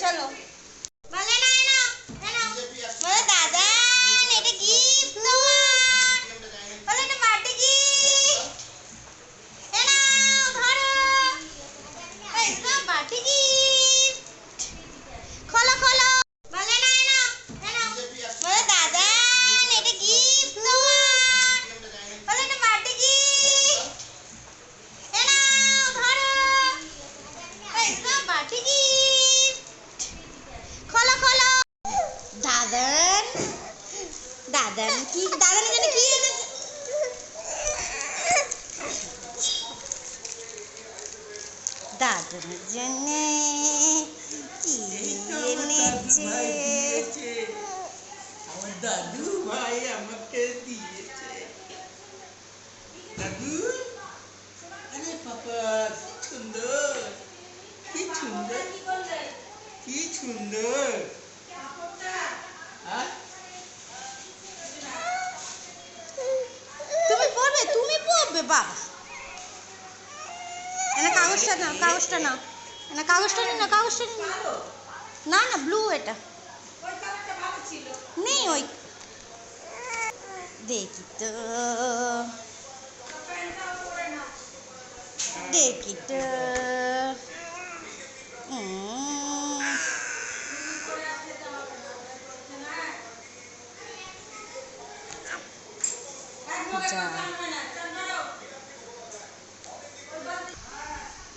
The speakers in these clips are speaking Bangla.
চলো বলে না না না বলে দাদা এটা গিফট তোমার বলে এটা বার্থডে গিফট এ নাও ধরো এটা বার্থডে গিফট খোলো খোলো বলে না না না বলে দাদা এটা গিফট তোমার বলে এটা বার্থডে গিফট এ নাও ধরো এটা বার্থডে গিফট খোলো খোলো দাদান দাদান কি দাদানের জন্য কি এনেছে দাদানের জন্য কি এনেছে আমার দাদু ভাই আমাকে দিয়েছে দাদু আরে পাপা কি সুন্দর কি সুন্দর কি সুন্দর তুমি পড়বে বাবা এনা কাগজটা নাও এনা কাগজটা নিন না কাগজটা নিন না না ব্লু এটা নেই ওই দেখি তো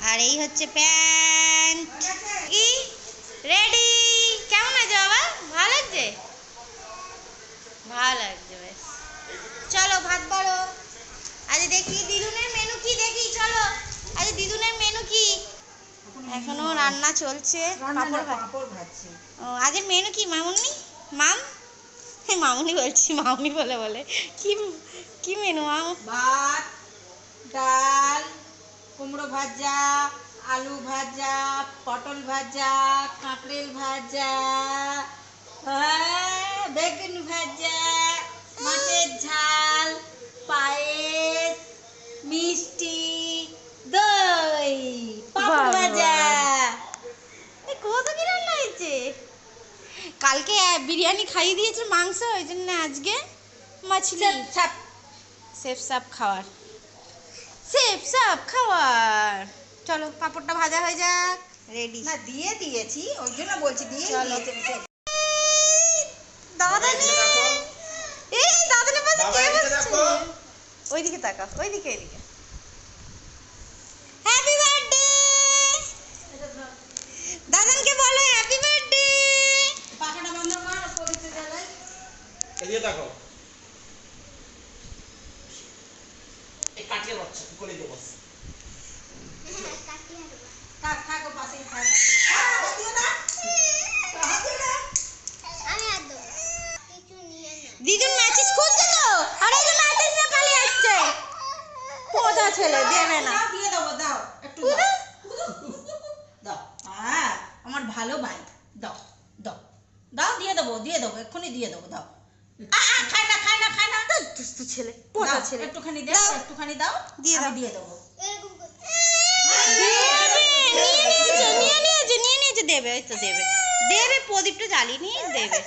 আর এই হচ্ছে প্যান্ট কি রেডি কেমন আছে বাবা ভালো লাগছে বেশ চলো ভাত বাড়ো আজ দেখি দিদুনের মেনু কি দেখি চলো আজ দিদুনের মেনু কি এখনো রান্না চলছে পাপড় ভাজছে ও আজের মেনু কি মামুনি মামুনি বলছি মামুনি বলে কি মেনু মাম ভাত ডাল কুমড়ো ভাজা আলু ভাজা পটল ভাজা কাঁকড়েল ভাজা বেগুন ভাজা মাছের ঝাল পায়েস মিষ্টি দই পাপড় ভাজা কত কি রান্না হয়েছে কালকে বিরিয়ানি খাইয়ে দিয়েছে মাংস ওই জন্য আজকে মাছলি সেফ সাপ খাওয়ার চলো পাপড়টা ভাজা হয়ে যাক রেডি না দিয়ে দিয়েছি ওই জন্য বলছি দিয়ে দিয়েছি দাদানে পাশে কে বসছে ওইদিকে তাকা ওইদিকে হ্যাপি বার্থডে দাদানকে বলো হ্যাপি বার্থডে পাখাটা বন্ধ কর পবিত্র জ্বালাই এদিকে দেখো এই কাটিয়ে বাচ্চা কি করে দেবো থাকো পাশেই থাক দিদুন ম্যাচিস খুঁজছে তো আর এই যে ম্যাচিস নিয়ে পালিয়ে আসছে পোদা ছেলে দেবে না দিয়ে দেবো দাও একটু দাও আমার ভালো ভাই দাও দিয়ে দেবো এক্ষুনি দিয়ে দেবো দাও খায় না দুষ্টু ছেলে পোদা ছেলে একটুখানি দাও দিয়ে দেবো নিয়ে নিয়েছে দেবে ওই তো দেবে প্রদীপটা জ্বালিয়ে নিয়ে দেবে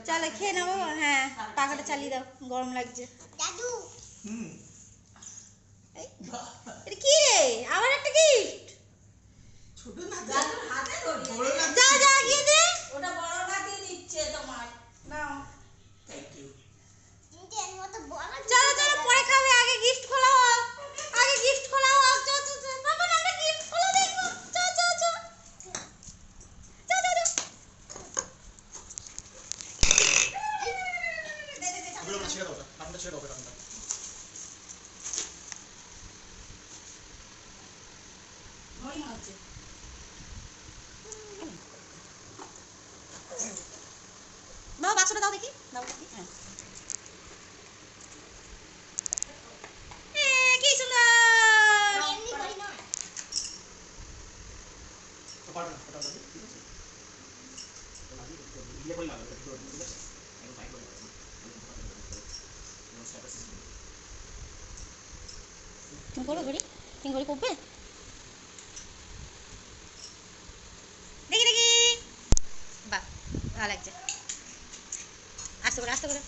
চলো খেয়ে নেবো হ্যাঁ পাখাটা চালিয়ে দাও গরম লাগছে দাদু এটা কি রে আবার একটা গিফট ছোট না দাদুর হাতে ধরে যা গিয়ে দে ওটা বড় না দিয়ে দিচ্ছে তোমার নাও থ্যাংক ইউ মতো খুলে না ছেড়ে দাও ওটা কারণটা ছেড়ে দাও ওটা কারণটা ওই হচ্ছে মা বাক্সটা দাও দেখি দাও দেখি হ্যাঁ কি সুন্দর এমনি করি না তো পারবে না ওটা ঠিক আছে তো লাগি ইয়ে করে লাগবে ঠিক আছে একদম টাইট করে লাগবে তুমি করো ঘড়ি তুমি ঘড়ি করবে দেখি দেখি বাহ ভালো লাগছে আস্তে করে আস্তে করে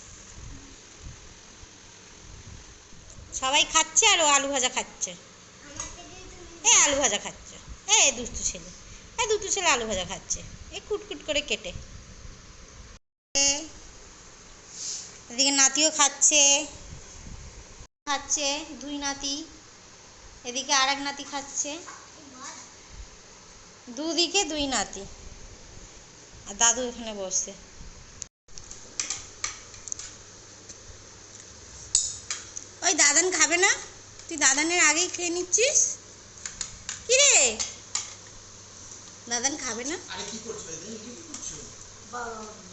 সবাই খাচ্ছে আর ও আলু ভাজা খাচ্ছে আলু ভাজা খাচ্ছে দুষ্টু ছেলে দুটো ছেলে আলু ভাজা খাচ্ছে কুটকুট করে কেটে এদিকে নাতিও খাচ্ছে খাচ্ছে দুই নাতি এদিকে আর এক নাতি খাচ্ছে দুদিকে দুই নাতি আর দাদু এখানে বসছে ওই দাদান খাবে না তুই দাদানের আগেই খেয়ে নিচ্ছিস কি রে দাদান খাবে না আরে কি করছো এই কি করছো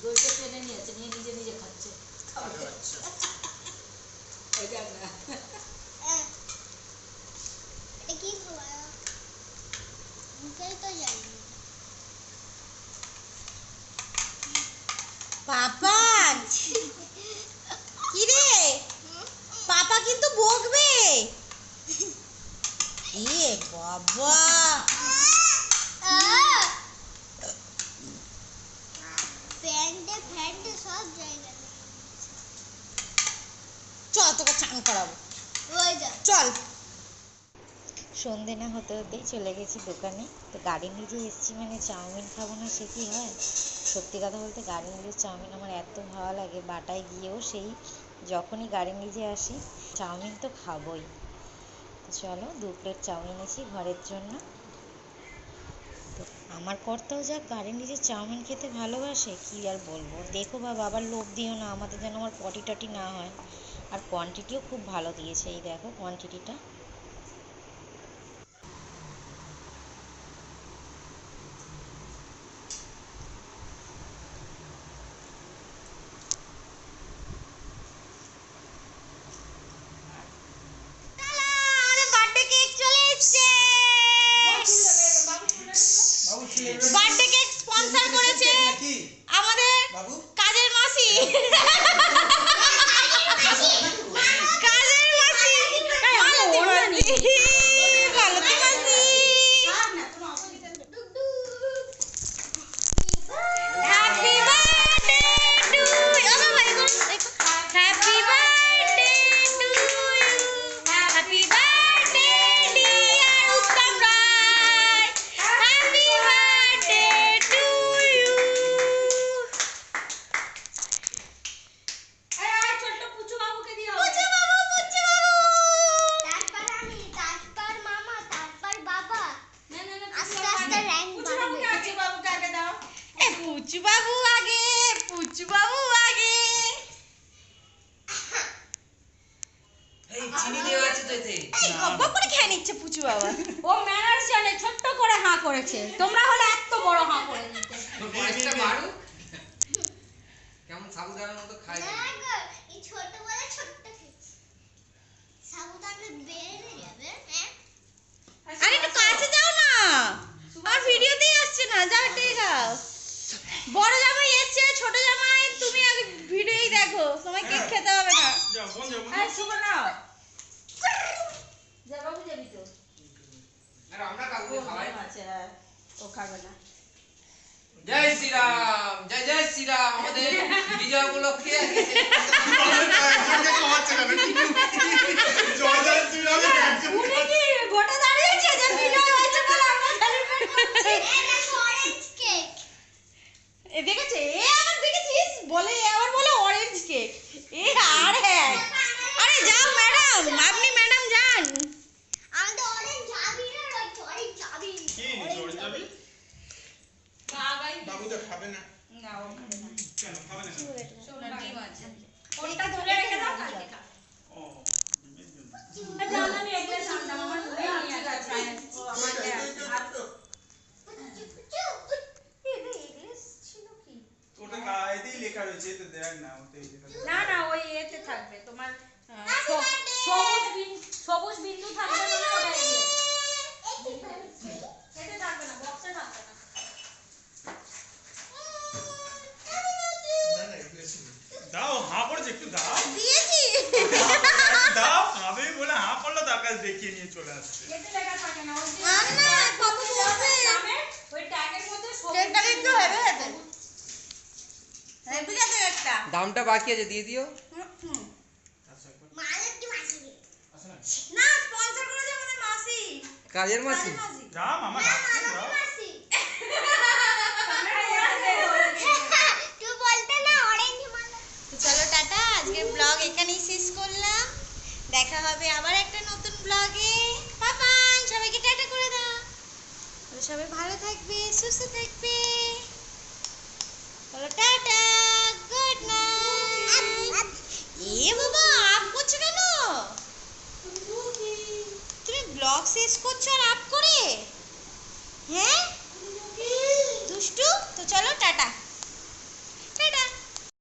দইটা টেনে নিয়েছে নিয়ে নিজে নিজে খাচ্ছে আচ্ছা ওই দেখ না এটা কি খাওয়া মুখেই তো জানি পাপা কি রে পাপা কিন্তু বকবে বাবা প্যান্টে সব জায়গায় চল তোকে চান করাবো ওই যা চল সন্ধে না হতে হতেই চলে গেছি দোকানে তো গাড়ি নিজে এসেছি মানে চাউমিন খাবো না সে কি হয় সত্যি কথা বলতে গাড়ি নিজে চাউমিন আমার এত ভালো লাগে বাটায় গিয়েও সেই যখনই গাড়ি নিজে আসি চাউমিন তো খাবোই তো চলো 2 প্লেট চাউমিন এনেছি ঘরের জন্য তো আমার কর্তাও যা গাড়ি নিজে চাউমিন খেতে ভালোবাসে কি আর বলবো দেখো বা বাবার লোভ দিও না আমাদের যেন আমার পটি টটি না হয় আর কোয়ান্টিটিও খুব ভালো দিয়েছে এই দেখো কোয়ান্টিটিটা বার্থডে কেক স্পন্সর করেছে আমাদের কাজের মাসি কাজের মাসি মালতী মাসি happy birthday to you happy birthday to you happy birthday dear Uttam Roy happy birthday to you ছোট্ট পুচু বাবুকে দিও পুচু বাবু তারপর আমি তারপর মামা তারপর বাবা না না না আস্তে আস্তে র্যাঙ্ক পুচু বাবুকে আগে দাও পুচু বাবু আগে পুচু বাবু আগে এই চিনি দেওয়া আছে তো এতে এই গপ্প করে খেয়ে নিচ্ছে পুচু বাবা ও ম্যানার্স জানে ছোট্ট করে হাঁ করেছে তোমরা হলে এত বড় হাঁ করে দিতে তোর বয়সটা বাড়ু কেমন সাবুদানার মতো খাই না গো এই ছোটবেলা ছোট্ট খেয়েছি সাবুদানা বেড়ে যাবে হ্যাঁ আরে একটু কাছে যাও না আর ভিডিওতেই আসছে না যাও একটু যাও বড় জামাই এসছে ছোট জামাই তুমি আগে ভিডিওই দেখো তোমায় কেক খেতে হবে না এই শুভ না যা বাবু যাবি তো আর আমরা কাউকে খাওয়াই না। আচ্ছা ও খাবে না জয় শ্রীরাম জয় জয় শ্রীরাম আমাদের বিজয় উপলক্ষে উনি কি গোটা দাঁড়িয়েছে যে বিজয় হয়েছে বলে আমরা সেলিব্রেট করছি এটা অরেঞ্জ কেক দেখেছে আবার দেখেছিস বলে আবার বলে অরেঞ্জ কেক আর হ্যাঁ আরে যাও ম্যাডাম আপনি ম্যাডাম যান আমাদের অরেঞ্জ যাবি না অরেঞ্জ যাবি বাবাই বাবু তো খাবে না না ও খাবে না কেন খাবে না সোনা ডিম আছে কোনটা গাছ দেখিয়ে নিয়ে চলে আসছে। এতে লেখা থাকে না, ওই যে আর না, পাপা বলবে। দামে ওই ট্যাগের মধ্যে সবুজ ট্যাগটা কিন্তু হেভি আছে। হেভি আছে একটা। দামটা বাকি আছে, দিয়ে দিও। হুম। মায়ের কি মাসি না, স্পন্সর করেছে আমাদের মাসি। কাজের মাসি। কাজের মাসি। যাও মামা ডাকছে, যাও। মাসি তুই বলতে না অরেঞ্জ মালা তো চলো টাটা, আজকের ব্লগ এখানেই শেষ করলাম। দেখা হবে আবার একটা নতুন ব্লগে। পাপান সবাইকে টাটা করে দাও। তোমরা সবাই ভালো থাকবে, সুস্থ থাকবে। বলো টাটা, গুড নাইট। এ বাবা, আপ করছো কেন? তুমি ব্লগ শেষ করছো আর আপ করে? হ্যাঁ দুষ্টু। তো চলো টাটা।